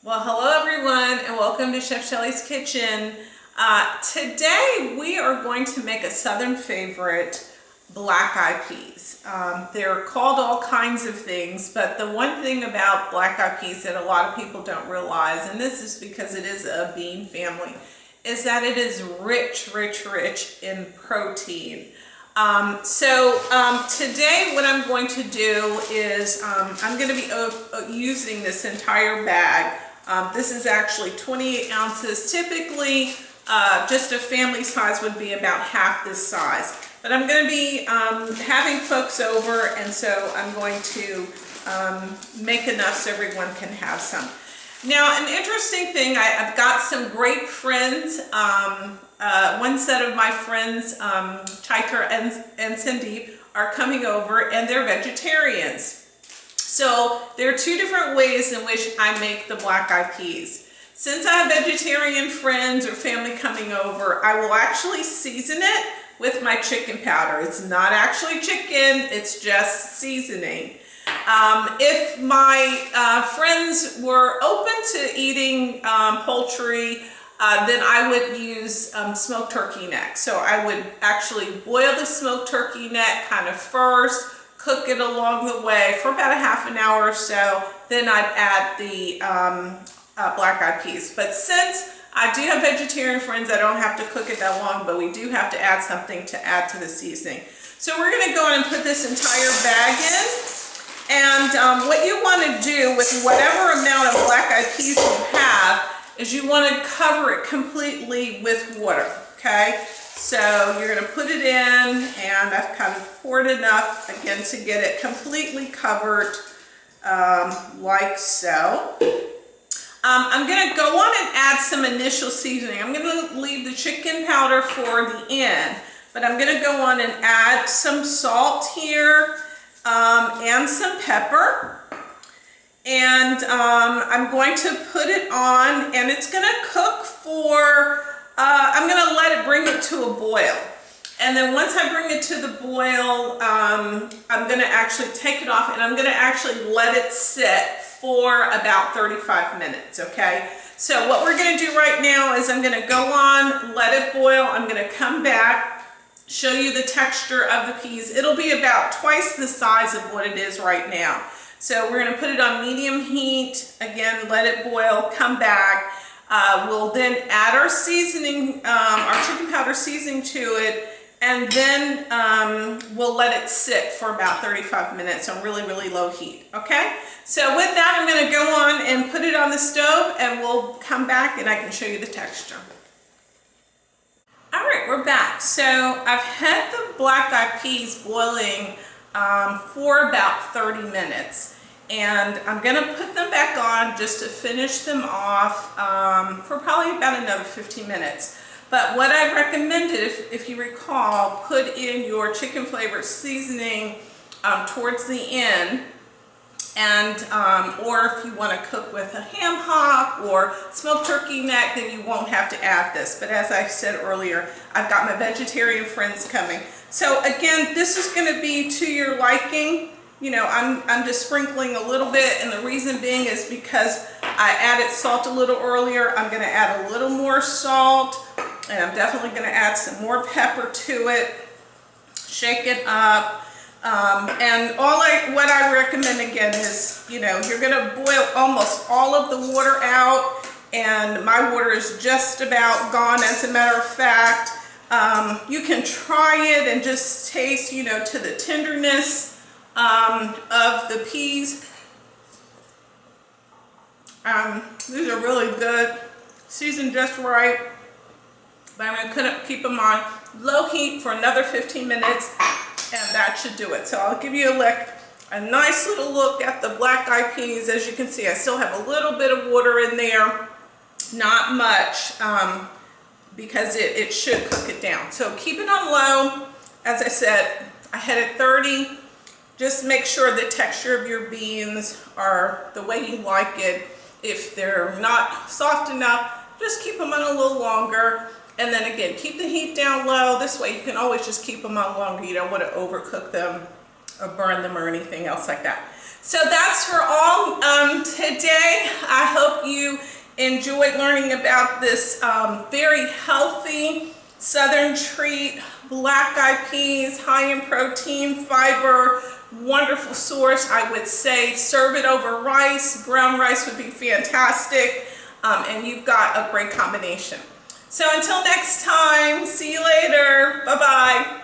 Well, hello everyone, and welcome to Chef Shelley's Kitchen. Today we are going to make a Southern favorite, black-eyed peas. They're called all kinds of things, but the one thing about black-eyed peas that a lot of people don't realize, and this is because it is a bean family, is that it is rich in protein. Today what I'm going to do is I'm going to be using this entire bag. This is actually 28 ounces. Typically, just a family size would be about half this size. But I'm going to be having folks over, and so I'm going to make enough so everyone can have some. Now, an interesting thing, I've got some great friends. One set of my friends, Chaitra and Sandeep, are coming over, and they're vegetarians. So there are two different ways in which I make the black-eyed peas. Since I have vegetarian friends or family coming over, I will actually season it with my chicken powder. It's not actually chicken, it's just seasoning. If my friends were open to eating poultry, then I would use smoked turkey neck. So I would actually boil the smoked turkey neck kind of first, cook it along the way for about a half an hour or so, then I'd add the black-eyed peas. But since I do have vegetarian friends, I don't have to cook it that long, but we do have to add something to add to the seasoning. So we're going to go in and put this entire bag in. And what you want to do with whatever amount of black-eyed peas you have is you want to cover it completely with water, okay? So you're going to put it in, and I've kind of poured enough, again, to get it completely covered, like so. I'm going to go on and add some initial seasoning. I'm going to leave the chicken powder for the end, but I'm going to go on and add some salt here, and some pepper. And I'm going to put it on, and it's going to cook for, I'm going to let it bring it to a boil. And then once I bring it to the boil, I'm going to actually take it off, and I'm going to actually let it sit for about 35 minutes, okay? So what we're going to do right now is I'm going to go on, let it boil. I'm going to come back, show you the texture of the peas. It'll be about twice the size of what it is right now. So we're going to put it on medium heat, again, let it boil, come back. We'll then add our seasoning, our chicken powder seasoning to it, and then we'll let it sit for about 35 minutes on really low heat, okay? So with that, I'm going to go on and put it on the stove, and we'll come back and I can show you the texture. All right, we're back. So I've had the black-eyed peas boiling for about 30 minutes. And I'm going to put them back on just to finish them off for probably about another 15 minutes. But what I recommended, if you recall, put in your chicken flavored seasoning towards the end. And or if you want to cook with a ham hock or smoked turkey neck, then you won't have to add this. But as I said earlier, I've got my vegetarian friends coming. So again, this is going to be to your liking. You know, I'm just sprinkling a little bit, and the reason being is because I added salt a little earlier. I'm going to add a little more salt, and I'm definitely going to add some more pepper to it. Shake it up. And what I recommend again is, you know, you're going to boil almost all of the water out, and my water is just about gone, as a matter of fact. You can try it and just taste, you know, to the tenderness of the peas. These are really good, seasoned just right. But I'm going to keep them on low heat for another 15 minutes, and that should do it. So I'll give you a nice little look at the black-eyed peas. As you can see, I still have a little bit of water in there, not much, because it should cook it down. So keep it on low. As I said, I had it 30. Just make sure the texture of your beans are the way you like it. If they're not soft enough, just keep them on a little longer. And then again, keep the heat down low. This way you can always just keep them on longer. You don't want to overcook them or burn them or anything else like that. So that's for all today. I hope you enjoyed learning about this very healthy Southern treat, black eyed peas, high in protein, fiber, wonderful source. I would say serve it over rice. Brown rice would be fantastic, and you've got a great combination. So until next time, see you later. Bye-bye.